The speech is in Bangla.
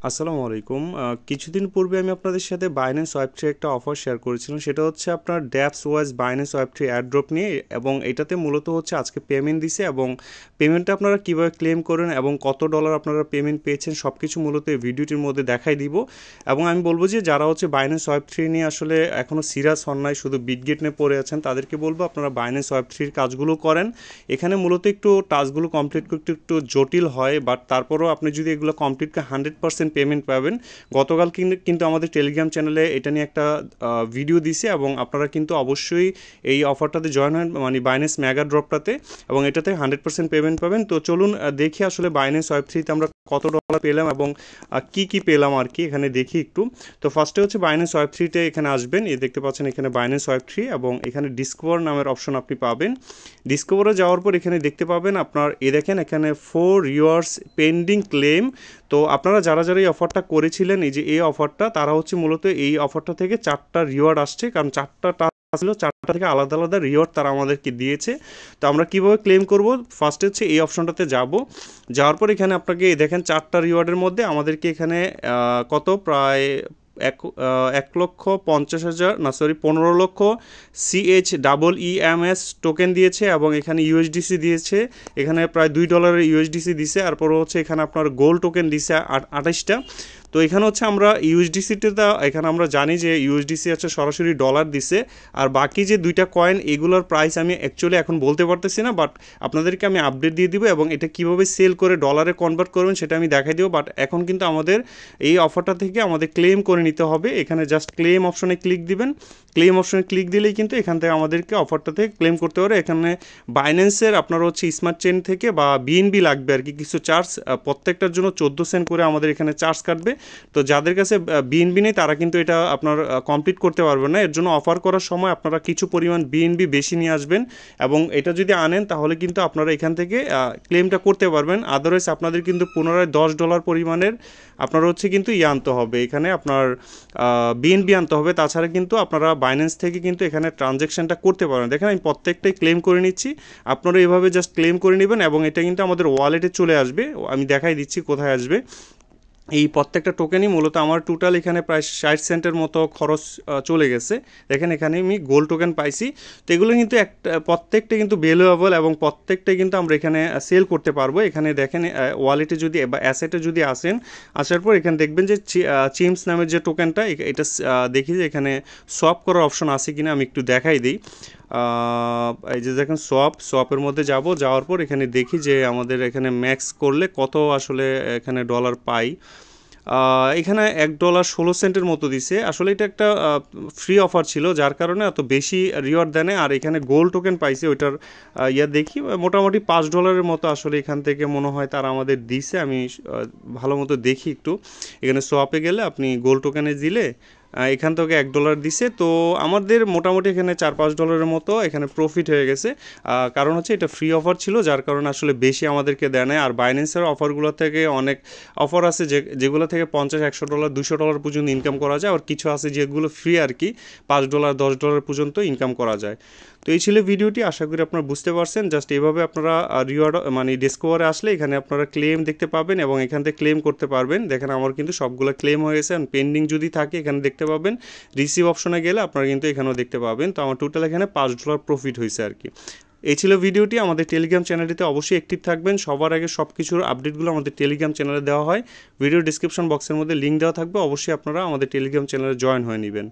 আসসালামু আলাইকুম। কিছুদিন পূর্বে আমি আপনাদের সাথে বাইন্যান্স ওয়েব3 একটা অফার শেয়ার করেছিলাম। সেটা হচ্ছে আপনার ড্যাপস ওয়াইজ বাইন্যান্স ওয়েব3 এয়ারড্রপ নিয়ে, এবং এটাতে মূলত হচ্ছে আজকে পেমেন্ট দিছে, এবং পেমেন্টটা আপনারা কীভাবে ক্লেম করেন এবং কত ডলার আপনারা পেমেন্ট পেয়েছেন সব কিছু মূলত এই ভিডিওটির মধ্যে দেখাই দিব। এবং আমি বলবো যে যারা হচ্ছে বাইন্যান্স ওয়েব3 নিয়ে আসলে এখনও সিরিয়াস হন নাই, শুধু বিটগেট নিয়ে পড়ে আছেন, তাদেরকে বলবো আপনারা বাইন্যান্স ওয়েব3-র কাজগুলো করেন। এখানে মূলত একটু টাস্কগুলো কমপ্লিট করতে একটু জটিল হয়, বাট তারপরেও আপনি যদি এগুলো কমপ্লিট করে 100% পেমেন্ট পাবেন। গতকাল কিন্তু আমাদের টেলিগ্রাম চ্যানেলে এটা নিয়ে একটা ভিডিও দিছে, এবং আপনারা কিন্তু অবশ্যই এই অফারটাতে জয়েন হন, মানে বাইন্যান্স মেগা ড্রপটাতে, এবং এটাতে 100% পেমেন্ট পাবেন। তো চলুন দেখি আসলে বাইন্যান্স ওয়েব3-তে আমরা কত ডলার পেলাম এবং কি কি পেলাম আর কি, এখানে দেখি একটু। তো ফার্স্টে হচ্ছে বাইন্যান্স ওয়েব3-তে এখানে আসবেন, এই দেখতে পাচ্ছেন এখানে বাইন্যান্স ওয়েব3, এবং এখানে ডিসকভার নামের অপশন আপনি পাবেন। ডিসকভারে যাওয়ার পর এখানে দেখতে পাবেন আপনার দেখেন এখানে 4 ইয়ার্স পেন্ডিং ক্লেম। তো আপনারা যারা যারা এই অফারটা করেছিলেন, এই যে এই অফারটা, তারা হচ্ছে মূলত এই অফারটা থেকে 4টা রিওয়ার্ড আসছে, কারণ 4টা ছিল, 4টা থেকে আলাদা আলাদা রিওয়ার্ড তারা আমাদেরকে দিয়েছে। তো আমরা কিভাবে ক্লেম করব, ফার্স্টে হচ্ছে এই অপশনটাতে যাওয়ার পর এখানে আপনাকে দেখেন 4টা রিওয়ার্ডের মধ্যে আমাদেরকে এখানে কত প্রায় 1,50,000 না সরি 15,00,000 CHEEMS টোকেন দিয়েছে, এবং এখানে ইউএসডিসি দিয়েছে, এখানে প্রায় $2 ইউএসডিসি দিছে। তারপর হচ্ছে এখানে আপনার গোল্ড টোকেন দিছে 28টা। তো এখানে হচ্ছে আমরা ইউএসডিসিটা, এখানে আমরা জানি যে ইউএসডিসি হচ্ছে সরাসরি ডলার দিছে, আর বাকি যে দুইটা কয়েন এগুলোর প্রাইস আমি অ্যাকচুয়ালি এখন বলতে পারতেছি না, বাট আপনাদেরকে আমি আপডেট দিয়ে দিব, এবং এটা কীভাবে সেল করে ডলারে কনভার্ট করবেন সেটা আমি দেখাই দিব। বাট এখন কিন্তু আমাদের এই অফারটা থেকে আমাদের ক্লেম করে নিতে হবে। এখানে জাস্ট ক্লেম অপশনে ক্লিক দিবেন। ক্লেম অপশনে ক্লিক দিলেই কিন্তু এখান থেকে আমাদেরকে অফারটা থেকে ক্লেম করতে পারে। এখানে বাইন্যান্সের আপনার হচ্ছে স্মার্ট চেইন থেকে বা বিএনবি লাগবে আর কি কিছু চার্জ, প্রত্যেকটার জন্য 14 সেন্ট করে আমাদের এখানে চার্জ কাটবে। তো যাদের কাছে বিএনবি নেই তারা কিন্তু এটা আপনার কমপ্লিট করতে পারবেন না। এর জন্য অফার করার সময় আপনারা কিছু পরিমাণ বিএনবি বেশি নিয়ে আসবেন, এবং এটা যদি আনেন তাহলে কিন্তু আপনারা এখান থেকে ক্লেমটা করতে পারবেন। আদারওয়াইজ আপনাদের কিন্তু পুনরায় $10 পরিমাণের আপনার হচ্ছে কিন্তু আনতে হবে, এখানে আপনার বিএনবি আনতে হবে। তাছাড়া কিন্তু আপনারা বাইন্যান্স থেকে কিন্তু এখানে ট্রানজ্যাকশানটা করতে পারেন। দেখেন আমি প্রত্যেকটাই ক্লেম করে নিচ্ছি, আপনারা এভাবে জাস্ট ক্লেম করে নেবেন, এবং এটা কিন্তু আমাদের ওয়ালেটে চলে আসবে। আমি দেখাই দিচ্ছি কোথায় আসবে। এই প্রত্যেকটা টোকেনই মূলত আমার টোটাল এখানে প্রায় 60 সেন্টের মতো খরচ চলে গেছে। দেখেন এখানে আমি গোল্ড টোকেন পাইছি। তো এগুলো কিন্তু প্রত্যেকটা কিন্তু ভ্যালুয়েবল, এবং প্রত্যেকটাই কিন্তু আমরা এখানে সেল করতে পারবো। এখানে দেখেন ওয়ালেটে যদি বা অ্যাসেটে যদি আসার পর এখানে দেখবেন যে চিমস নামের যে টোকেনটা, এটা দেখি যে এখানে সোয়াপ করার অপশন আছে কিনা, আমি একটু দেখাই দিই। এই যে দেখেন সোয়াপের মধ্যে যাওয়ার পর এখানে দেখি যে আমাদের এখানে ম্যাক্স করলে কত আসলে এখানে ডলার পাই। এখানে $1.16 মতো দিছে। আসলে এটা একটা ফ্রি অফার ছিল, যার কারণে এত বেশি রিওয়ার্ড দেয় না। আর এখানে গোল্ড টোকেন পাইছে, ওইটার দেখি মোটামুটি $5 মতো আসলে এখান থেকে মনে হয় তারা আমাদের দিছে। আমি ভালো মতো দেখি একটু। এখানে সোয়াপে গেলে আপনি গোল্ড টোকেনে দিলে এখান থেকে $1 দিছে। তো আমাদের মোটামুটি এখানে $4-5 মতো এখানে প্রফিট হয়ে গেছে, কারণ হচ্ছে এটা ফ্রি অফার ছিল, যার কারণে আসলে বেশি আমাদেরকে দেয় না। আর বাইন্যান্সের অফারগুলো থেকে অনেক অফার আছে যেগুলো থেকে $50-100 $200 পর্যন্ত ইনকাম করা যায়, আর কিছু আছে যেগুলো ফ্রি আর কি, $5-10 পর্যন্ত ইনকাম করা যায়। তো এই ছিল ভিডিওটি, আশা করি আপনারা বুঝতে পারছেন। জাস্ট এইভাবে আপনারা রিওয়ার্ড মানে ডিসকভারে আসলে এখানে আপনারা ক্লেম দেখতে পাবেন, এবং এখান থেকে ক্লেম করতে পারবেন। দেখেন আমার কিন্তু সবগুলো ক্লেম হয়ে গেছে, পেন্ডিং যদি থাকে এখানে দেখতে পাবেন। রিসিভ অপশনে গেলে আপনারা কিন্তু এখানেও দেখতে পাবেন। তো আমার টোটাল এখানে $5 প্রফিট হয়েছে আর কি। এই ছিল ভিডিওটি। আমাদের টেলিগ্রাম চ্যানেলটিতে অবশ্যই অ্যাক্টিভ থাকবেন। সবার আগে সব কিছুর আপডেটগুলো আমাদের টেলিগ্রাম চ্যানেলে দেওয়া হয়। ভিডিও ডিসক্রিপশন বক্সের মধ্যে লিঙ্ক দেওয়া থাকবে, অবশ্যই আপনারা আমাদের টেলিগ্রাম চ্যানেলে জয়েন হয়ে নেবেন।